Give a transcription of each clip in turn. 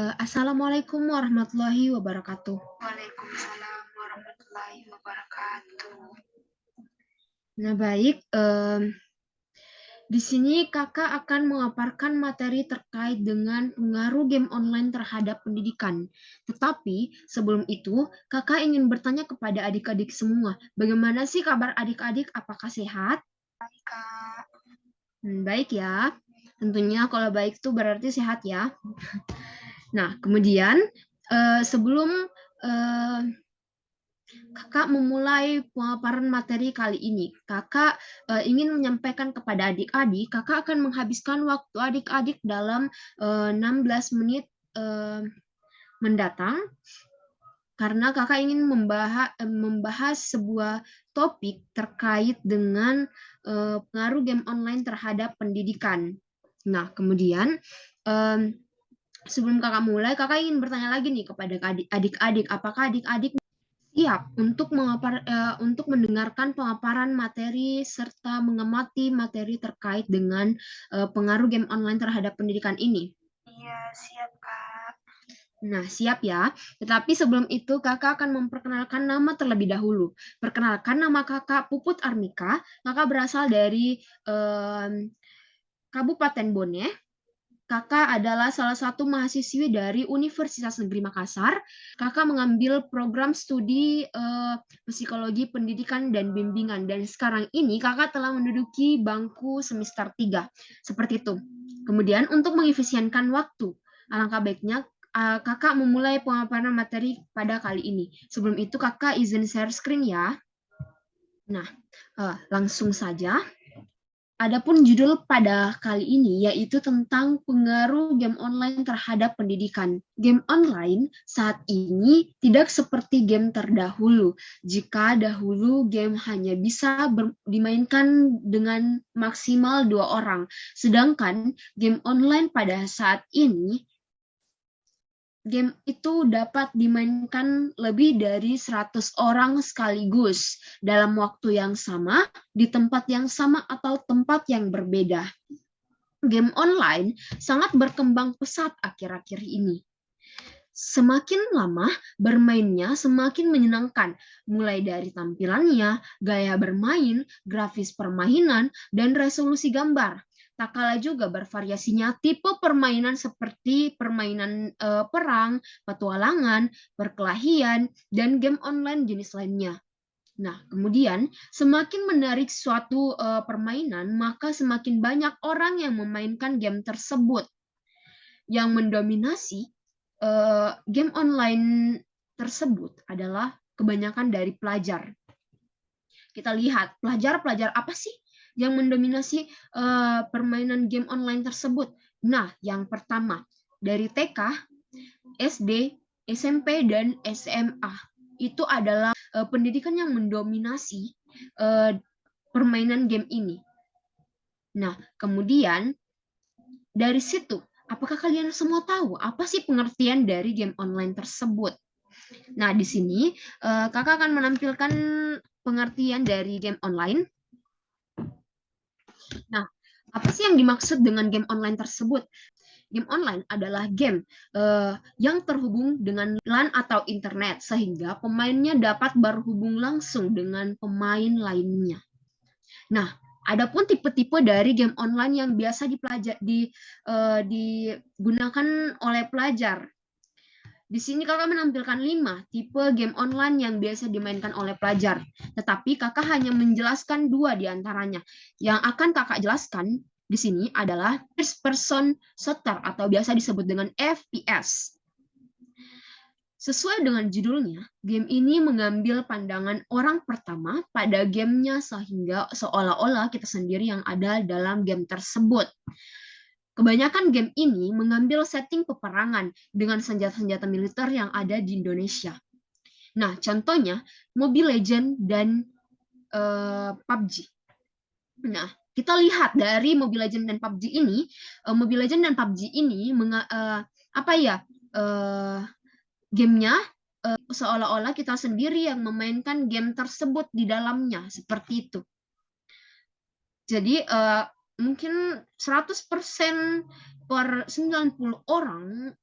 Assalamualaikum warahmatullahi wabarakatuh. Waalaikumsalam warahmatullahi wabarakatuh. Nah, baik. Di sini Kakak akan memaparkan materi terkait dengan pengaruh game online terhadap pendidikan. Tetapi sebelum itu, Kakak ingin bertanya kepada adik-adik semua, bagaimana sih kabar adik-adik? Apakah sehat? Baik, Kak. Baik ya. Tentunya kalau baik itu berarti sehat ya. Nah, kemudian sebelum eh, Kakak memulai pemaparan materi kali ini. Kakak ingin menyampaikan kepada adik-adik, Kakak akan menghabiskan waktu adik-adik dalam 16 menit mendatang karena Kakak ingin membahas sebuah topik terkait dengan pengaruh game online terhadap pendidikan. Nah, kemudian sebelum Kakak mulai, Kakak ingin bertanya lagi nih kepada adik-adik, apakah adik-adik siap untuk mendengarkan pemaparan materi serta mengamati materi terkait dengan pengaruh game online terhadap pendidikan ini. Iya, siap, Kak. Nah, siap ya. Tetapi sebelum itu, Kakak akan memperkenalkan nama terlebih dahulu. Perkenalkan, nama Kakak Puput Armika. Kakak berasal dari Kabupaten Bone. Kakak adalah salah satu mahasiswi dari Universitas Negeri Makassar. Kakak mengambil program studi psikologi pendidikan dan bimbingan. Dan sekarang ini kakak telah menduduki bangku semester 3. Seperti itu. Kemudian untuk mengefisienkan waktu, alangkah baiknya kakak memulai pemaparan materi pada kali ini. Sebelum itu kakak izin share screen ya. Nah, langsung saja. Adapun judul pada kali ini yaitu tentang pengaruh game online terhadap pendidikan. Game online saat ini tidak seperti game terdahulu. Jika dahulu game hanya bisa dimainkan dengan maksimal 2 orang, sedangkan game online pada saat ini game itu dapat dimainkan lebih dari 100 orang sekaligus dalam waktu yang sama, di tempat yang sama atau tempat yang berbeda. Game online sangat berkembang pesat akhir-akhir ini. Semakin lama bermainnya semakin menyenangkan, mulai dari tampilannya, gaya bermain, grafis permainan, dan resolusi gambar. Tak kalah juga bervariasinya tipe permainan seperti permainan perang, petualangan, perkelahian, dan game online jenis lainnya. Nah, kemudian semakin menarik suatu permainan, maka semakin banyak orang yang memainkan game tersebut. Yang mendominasi game online tersebut adalah kebanyakan dari pelajar. Kita lihat pelajar-pelajar apa sih yang mendominasi permainan game online tersebut. Nah, yang pertama dari TK, SD, SMP, dan SMA. Itu adalah pendidikan yang mendominasi permainan game ini. Nah, kemudian dari situ, apakah kalian semua tahu apa sih pengertian dari game online tersebut? Nah, di sini kakak akan menampilkan pengertian dari game online. Nah, apa sih yang dimaksud dengan game online tersebut? Game online adalah game yang terhubung dengan LAN atau internet sehingga pemainnya dapat berhubung langsung dengan pemain lainnya. Nah, adapun tipe-tipe dari game online yang biasa digunakan oleh pelajar. Di sini kakak menampilkan 5 tipe game online yang biasa dimainkan oleh pelajar. Tetapi kakak hanya menjelaskan 2 di antaranya. Yang akan kakak jelaskan di sini adalah first person shooter atau biasa disebut dengan FPS. Sesuai dengan judulnya, game ini mengambil pandangan orang pertama pada gamenya sehingga seolah-olah kita sendiri yang ada dalam game tersebut. Kebanyakan game ini mengambil setting peperangan dengan senjata-senjata militer yang ada di Indonesia. Nah, contohnya Mobile Legends dan PUBG. Nah, kita lihat dari Mobile Legends dan PUBG ini, Mobile Legends dan PUBG ini gamenya seolah-olah kita sendiri yang memainkan game tersebut di dalamnya, seperti itu. Jadi mungkin 100% per 90 orang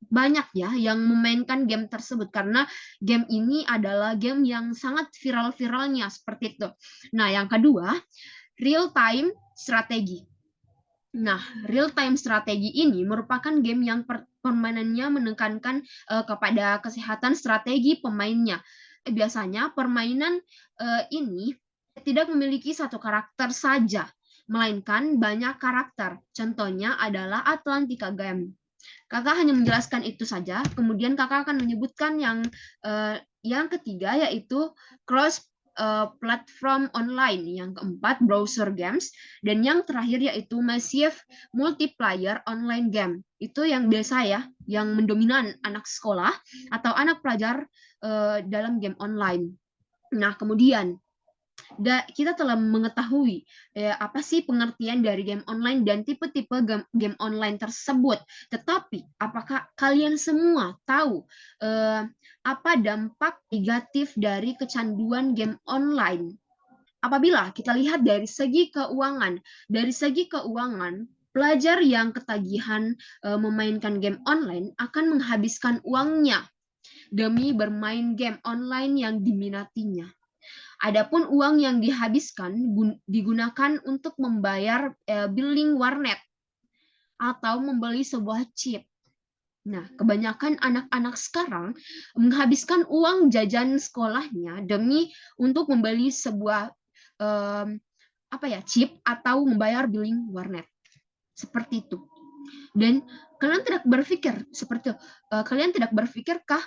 banyak ya yang memainkan game tersebut karena game ini adalah game yang sangat viral-viralnya seperti itu. Nah, yang kedua, real time strategi. Nah, real time strategi ini merupakan game yang permainannya menekankan kepada kesehatan strategi pemainnya. Biasanya permainan ini tidak memiliki satu karakter saja, melainkan banyak karakter. Contohnya adalah Atlantica Game. Kakak hanya menjelaskan itu saja, kemudian kakak akan menyebutkan yang ketiga yaitu cross platform online, yang keempat browser games, dan yang terakhir yaitu massive multiplayer online game. Itu yang biasa ya, yang mendominan anak sekolah atau anak pelajar dalam game online. Nah, kemudian kita telah mengetahui apa sih pengertian dari game online dan tipe-tipe game online tersebut. Tetapi apakah kalian semua tahu apa dampak negatif dari kecanduan game online? Apabila kita lihat dari segi keuangan, pelajar yang ketagihan memainkan game online akan menghabiskan uangnya demi bermain game online yang diminatinya. Adapun uang yang dihabiskan digunakan untuk membayar billing warnet atau membeli sebuah chip. Nah, kebanyakan anak-anak sekarang menghabiskan uang jajan sekolahnya demi untuk membeli sebuah chip atau membayar billing warnet. Seperti itu. Dan kalian tidak berpikir seperti itu. Kalian tidak berpikirkah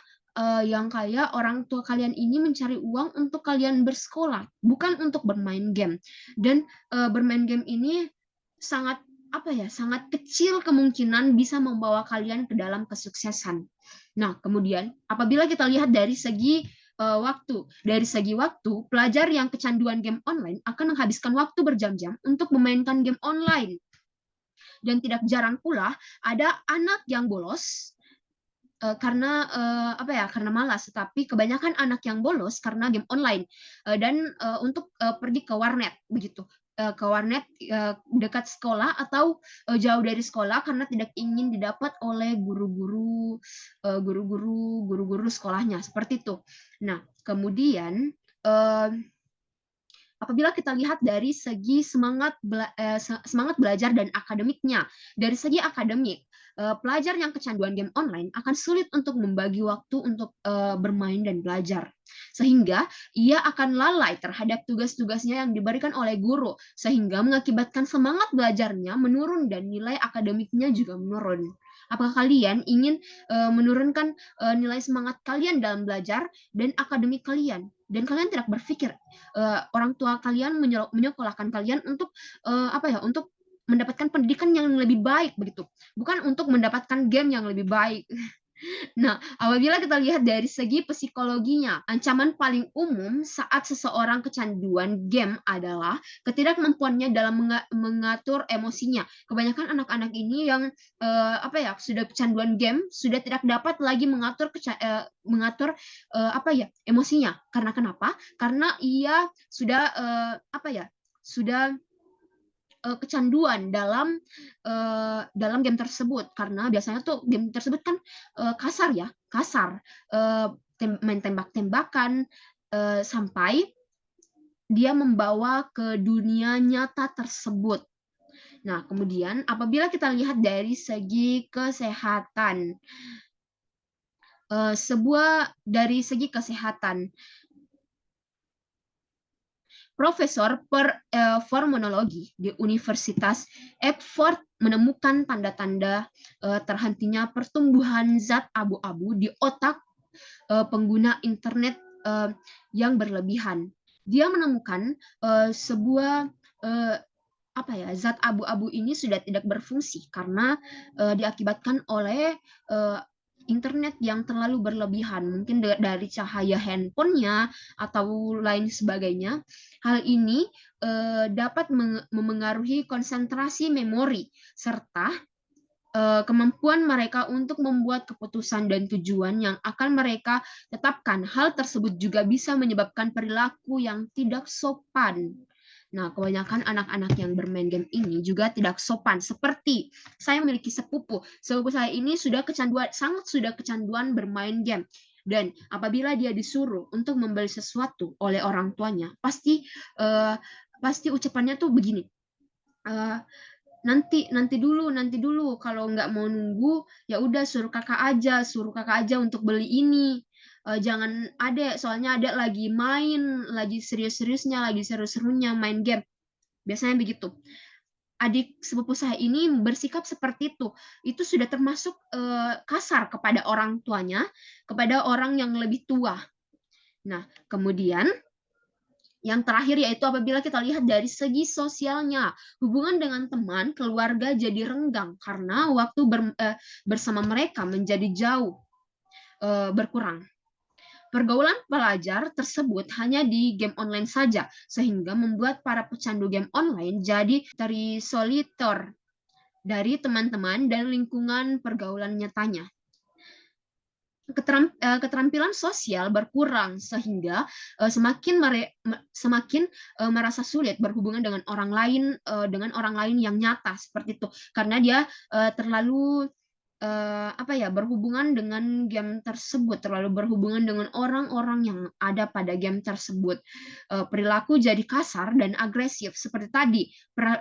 yang kayak orang tua kalian ini mencari uang untuk kalian bersekolah, bukan untuk bermain game. Dan bermain game ini sangat sangat kecil kemungkinan bisa membawa kalian ke dalam kesuksesan. Nah, kemudian apabila kita lihat dari segi waktu, pelajar yang kecanduan game online akan menghabiskan waktu berjam-jam untuk memainkan game online. Dan tidak jarang pula ada anak yang bolos karena karena malas, tapi kebanyakan anak yang bolos karena game online dan untuk pergi ke warnet begitu, ke warnet dekat sekolah atau jauh dari sekolah karena tidak ingin didapat oleh guru-guru sekolahnya seperti itu. Nah, kemudian apabila kita lihat dari segi semangat belajar dan akademiknya, dari segi akademik, pelajar yang kecanduan game online akan sulit untuk membagi waktu untuk bermain dan belajar, sehingga ia akan lalai terhadap tugas-tugasnya yang diberikan oleh guru, sehingga mengakibatkan semangat belajarnya menurun dan nilai akademiknya juga menurun. Apakah kalian ingin menurunkan nilai semangat kalian dalam belajar dan akademik kalian? Dan kalian tidak berpikir orang tua kalian menyekolahkan kalian untuk untuk mendapatkan pendidikan yang lebih baik begitu, bukan untuk mendapatkan game yang lebih baik. Nah, apabila kita lihat dari segi psikologinya, ancaman paling umum saat seseorang kecanduan game adalah ketidakmampuannya dalam mengatur emosinya. Kebanyakan anak-anak ini yang sudah kecanduan game sudah tidak dapat lagi mengatur emosinya. Karena kenapa? Karena ia sudah sudah kecanduan dalam game tersebut, karena biasanya tuh game tersebut kan kasar, main tembak-tembakan sampai dia membawa ke dunia nyata tersebut. Nah, kemudian apabila kita lihat dari segi kesehatan, dari segi kesehatan, Profesor Hormonologi di Universitas Epworth menemukan tanda-tanda terhentinya pertumbuhan zat abu-abu di otak pengguna internet yang berlebihan. Dia menemukan sebuah zat abu-abu ini sudah tidak berfungsi karena diakibatkan oleh internet yang terlalu berlebihan, mungkin dari cahaya handphonenya atau lain sebagainya. Hal ini dapat memengaruhi konsentrasi memori serta kemampuan mereka untuk membuat keputusan dan tujuan yang akan mereka tetapkan. Hal tersebut juga bisa menyebabkan perilaku yang tidak sopan. Nah, kebanyakan anak-anak yang bermain game ini juga tidak sopan. Seperti saya memiliki sepupu. Sepupu saya ini sangat kecanduan bermain game. Dan apabila dia disuruh untuk membeli sesuatu oleh orang tuanya, pasti ucapannya tuh begini. eh, nanti dulu kalau nggak mau nunggu ya udah suruh kakak aja untuk beli ini. Jangan adek, soalnya adek lagi main, lagi seru-serunya main game, biasanya begitu. Adik sepupu saya ini bersikap seperti itu sudah termasuk kasar kepada orang tuanya, kepada orang yang lebih tua. Nah, kemudian yang terakhir yaitu apabila kita lihat dari segi sosialnya, hubungan dengan teman, keluarga jadi renggang karena waktu bersama mereka menjadi jauh berkurang. Pergaulan pelajar tersebut hanya di game online saja, sehingga membuat para pecandu game online jadi terisolir dari teman-teman dan lingkungan pergaulan nyatanya. Keterampilan sosial berkurang sehingga semakin merasa sulit berhubungan dengan orang lain yang nyata seperti itu, karena dia terlalu berhubungan dengan game tersebut, terlalu berhubungan dengan orang-orang yang ada pada game tersebut. Perilaku jadi kasar dan agresif seperti tadi.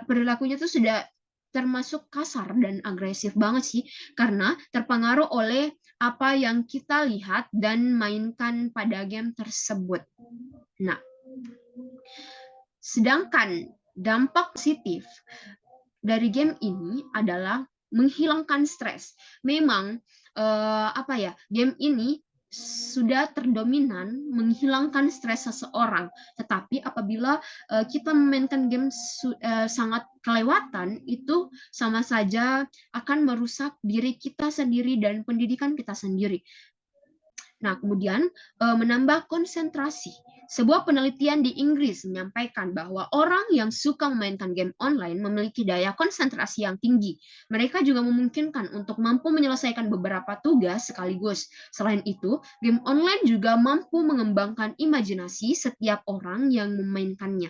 Perilakunya itu sudah termasuk kasar dan agresif banget sih, karena terpengaruh oleh apa yang kita lihat dan mainkan pada game tersebut. Nah, sedangkan dampak positif dari game ini adalah menghilangkan stres. Memang game ini sudah terdominan menghilangkan stres seseorang. Tetapi apabila kita memainkan game sangat kelewatan, itu sama saja akan merusak diri kita sendiri dan pendidikan kita sendiri. Nah, kemudian menambah konsentrasi. Sebuah penelitian di Inggris menyampaikan bahwa orang yang suka memainkan game online memiliki daya konsentrasi yang tinggi. Mereka juga memungkinkan untuk mampu menyelesaikan beberapa tugas sekaligus. Selain itu, game online juga mampu mengembangkan imajinasi setiap orang yang memainkannya.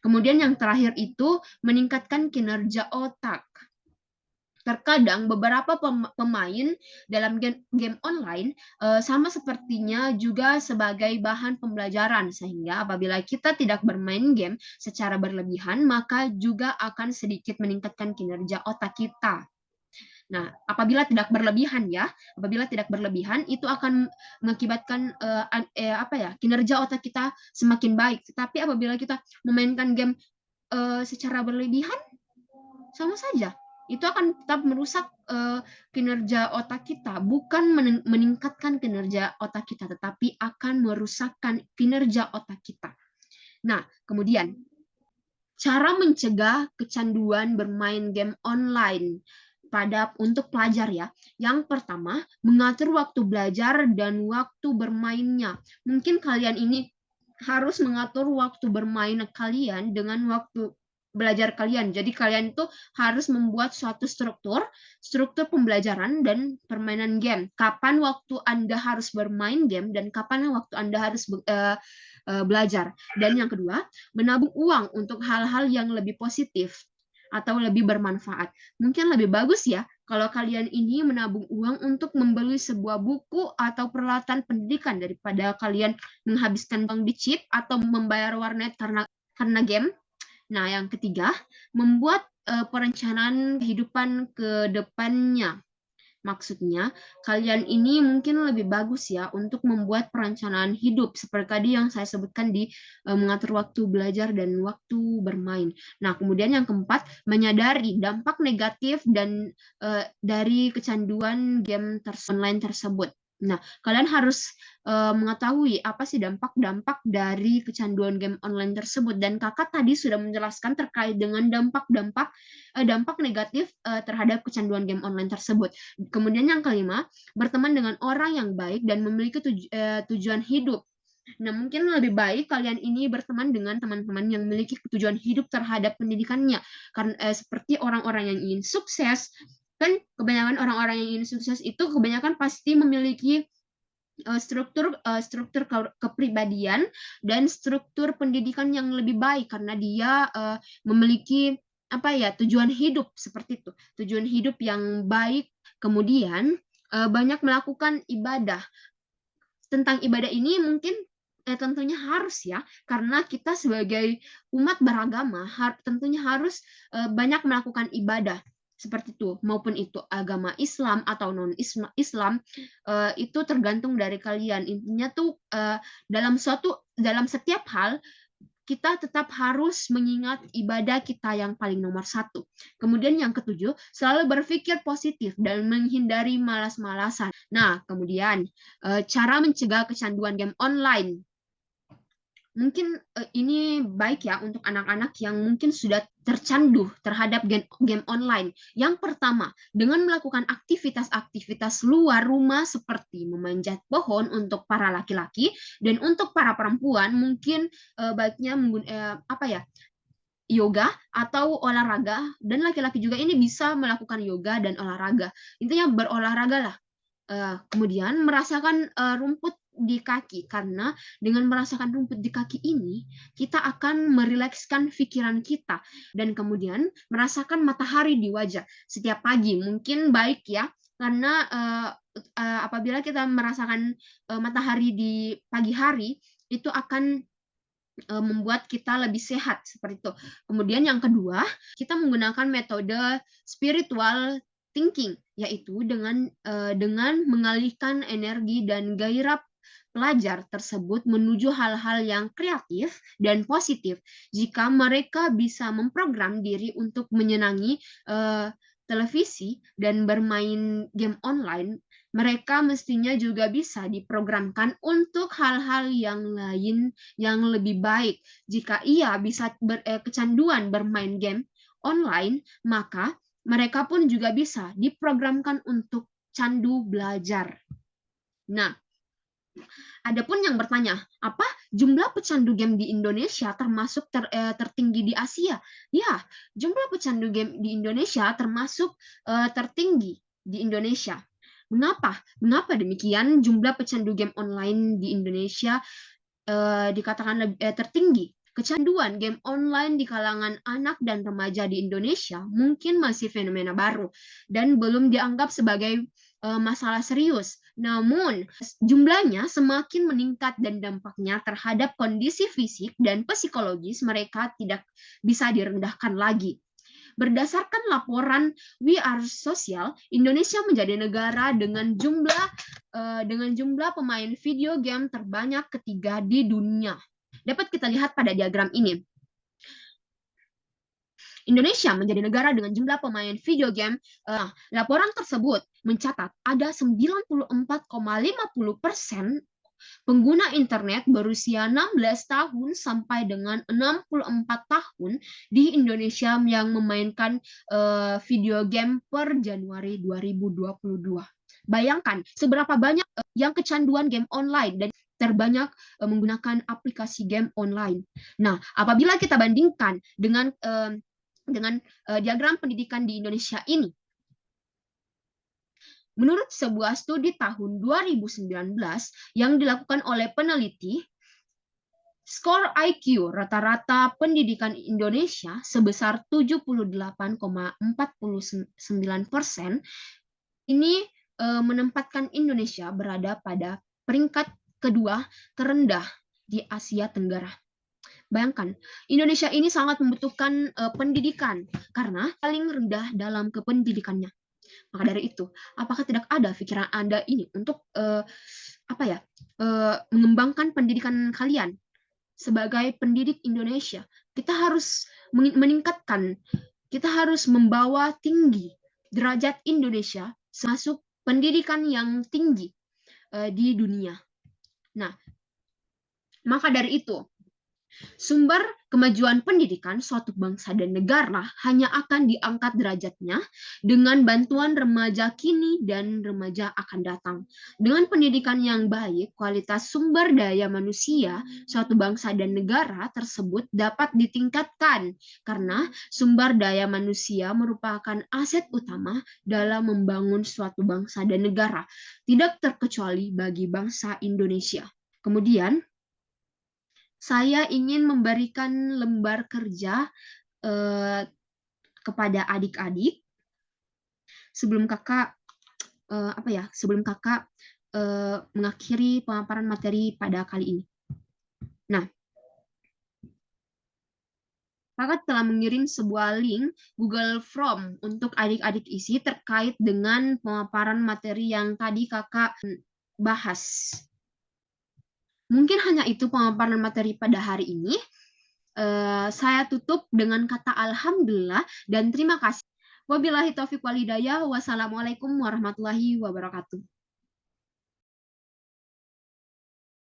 Kemudian yang terakhir itu meningkatkan kinerja otak. Terkadang beberapa pemain dalam game online sama sepertinya juga sebagai bahan pembelajaran, sehingga apabila kita tidak bermain game secara berlebihan, maka juga akan sedikit meningkatkan kinerja otak kita. Nah, apabila tidak berlebihan itu akan mengakibatkan kinerja otak kita semakin baik. Tetapi apabila kita memainkan game secara berlebihan, sama saja itu akan tetap merusak kinerja otak kita, bukan meningkatkan kinerja otak kita, tetapi akan merusakkan kinerja otak kita. Nah, kemudian cara mencegah kecanduan bermain game online untuk pelajar ya. Yang pertama, mengatur waktu belajar dan waktu bermainnya. Mungkin kalian ini harus mengatur waktu bermain kalian dengan waktu belajar kalian. Jadi kalian itu harus membuat suatu struktur pembelajaran dan permainan game. Kapan waktu Anda harus bermain game dan kapan waktu Anda harus belajar. Dan yang kedua, menabung uang untuk hal-hal yang lebih positif atau lebih bermanfaat. Mungkin lebih bagus ya kalau kalian ini menabung uang untuk membeli sebuah buku atau peralatan pendidikan daripada kalian menghabiskan uang di chip atau membayar warnet karena game. Nah, yang ketiga, membuat perencanaan kehidupan ke depannya. Maksudnya, kalian ini mungkin lebih bagus ya untuk membuat perencanaan hidup seperti tadi yang saya sebutkan di mengatur waktu belajar dan waktu bermain. Nah, kemudian yang keempat, menyadari dampak negatif dan dari kecanduan game online tersebut. Nah, kalian harus mengetahui apa sih dampak-dampak dari kecanduan game online tersebut, dan kakak tadi sudah menjelaskan terkait dengan dampak negatif terhadap kecanduan game online tersebut. Kemudian yang kelima, berteman dengan orang yang baik dan memiliki tujuan hidup. Nah, mungkin lebih baik kalian ini berteman dengan teman-teman yang memiliki tujuan hidup terhadap pendidikannya. Karena seperti orang-orang yang ingin sukses, kan kebanyakan orang-orang yang ingin sukses itu kebanyakan pasti memiliki struktur kepribadian dan struktur pendidikan yang lebih baik karena dia memiliki apa ya, tujuan hidup seperti itu, tujuan hidup yang baik. Kemudian banyak melakukan ibadah. Tentang ibadah ini mungkin tentunya harus ya, karena kita sebagai umat beragama tentunya harus banyak melakukan ibadah seperti itu, maupun itu agama Islam atau non Islam, itu tergantung dari kalian. Intinya tuh dalam setiap hal kita tetap harus mengingat ibadah kita yang paling nomor satu. Kemudian yang ketujuh, selalu berpikir positif dan menghindari malas-malasan. Nah, kemudian cara mencegah kecanduan game online. Mungkin ini baik ya untuk anak-anak yang mungkin sudah tercandu terhadap game online. Yang pertama, dengan melakukan aktivitas-aktivitas luar rumah seperti memanjat pohon untuk para laki-laki, dan untuk para perempuan mungkin baiknya apa ya, yoga atau olahraga, dan laki-laki juga ini bisa melakukan yoga dan olahraga. Intinya berolahraga lah. Kemudian merasakan rumput di kaki, karena dengan merasakan rumput di kaki ini kita akan merilekskan pikiran kita, dan kemudian merasakan matahari di wajah setiap pagi. Mungkin baik ya, karena apabila kita merasakan matahari di pagi hari itu akan membuat kita lebih sehat seperti itu. Kemudian yang kedua, kita menggunakan metode spiritual thinking, yaitu dengan mengalihkan energi dan gairah pelajar tersebut menuju hal-hal yang kreatif dan positif. Jika mereka bisa memprogram diri untuk menyenangi televisi dan bermain game online, mereka mestinya juga bisa diprogramkan untuk hal-hal yang lain yang lebih baik. Jika ia bisa kecanduan bermain game online, maka mereka pun juga bisa diprogramkan untuk candu belajar. Nah, adapun yang bertanya, apa jumlah pecandu game di Indonesia termasuk tertinggi di Asia? Ya, jumlah pecandu game di Indonesia termasuk tertinggi di Indonesia. Mengapa? Mengapa demikian? Jumlah pecandu game online di Indonesia dikatakan tertinggi. Kecanduan game online di kalangan anak dan remaja di Indonesia mungkin masih fenomena baru dan belum dianggap sebagai masalah serius. Namun, jumlahnya semakin meningkat dan dampaknya terhadap kondisi fisik dan psikologis mereka tidak bisa direndahkan lagi. Berdasarkan laporan We Are Social, Indonesia menjadi negara dengan jumlah pemain video game terbanyak ketiga di dunia. Dapat kita lihat pada diagram ini. Indonesia menjadi negara dengan jumlah pemain video game. Laporan tersebut mencatat ada 94,50% pengguna internet berusia 16 tahun sampai dengan 64 tahun di Indonesia yang memainkan video game per Januari 2022. Bayangkan seberapa banyak yang kecanduan game online dan terbanyak menggunakan aplikasi game online. Nah, apabila kita bandingkan dengan diagram pendidikan di Indonesia ini, menurut sebuah studi tahun 2019 yang dilakukan oleh peneliti, skor IQ rata-rata pendidikan Indonesia sebesar 78,49%, ini menempatkan Indonesia berada pada peringkat kedua terendah di Asia Tenggara. Bayangkan, Indonesia ini sangat membutuhkan pendidikan karena paling rendah dalam kependidikannya. Maka dari itu, apakah tidak ada pikiran Anda ini untuk mengembangkan pendidikan kalian sebagai pendidik Indonesia? Kita harus meningkatkan, kita harus membawa tinggi derajat Indonesia masuk pendidikan yang tinggi di dunia. Nah, maka dari itu, Sumber kemajuan pendidikan suatu bangsa dan negara hanya akan diangkat derajatnya dengan bantuan remaja kini dan remaja akan datang. Dengan pendidikan yang baik, kualitas sumber daya manusia suatu bangsa dan negara tersebut dapat ditingkatkan karena sumber daya manusia merupakan aset utama dalam membangun suatu bangsa dan negara, tidak terkecuali bagi bangsa Indonesia. Kemudian, saya ingin memberikan lembar kerja kepada adik-adik sebelum kakak sebelum kakak mengakhiri pemaparan materi pada kali ini. Nah, kakak telah mengirim sebuah link Google Form untuk adik-adik isi terkait dengan pemaparan materi yang tadi kakak bahas. Mungkin hanya itu pemaparan materi pada hari ini. Saya tutup dengan kata alhamdulillah dan terima kasih. Wabillahi taufiq walhidayah. Wassalamualaikum warahmatullahi wabarakatuh.